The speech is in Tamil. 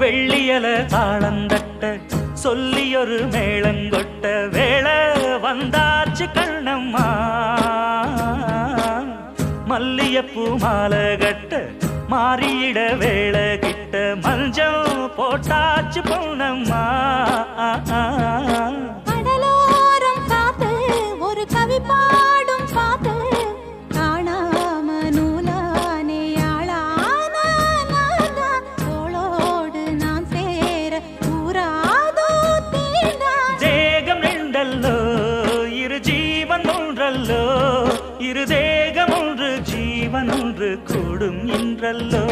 வெள்ளியல தாளந்தட்ட சொல்லியொரு மேளங்கொட்ட வேளை வந்தாச்சு கண்ணம்மா மல்லியப்பூ மாலை கட்ட மாறியிட வேளை கிட்ட மஞ்சள் போட்டாச்சு பொன்னம்மா கடலோரம் காத்து ஒரு கவி பாடும் பாத்து காணாம நூலானே தோளோடு நான் சேர ஊராதோ தீண்டா தேகம் ரெண்டல்லோ இரு ஜீவன் ஒன்றல்லோ இரு தேகம் ஒன்று ஜீவன் ஒன்று கூடும் என்றல்லோ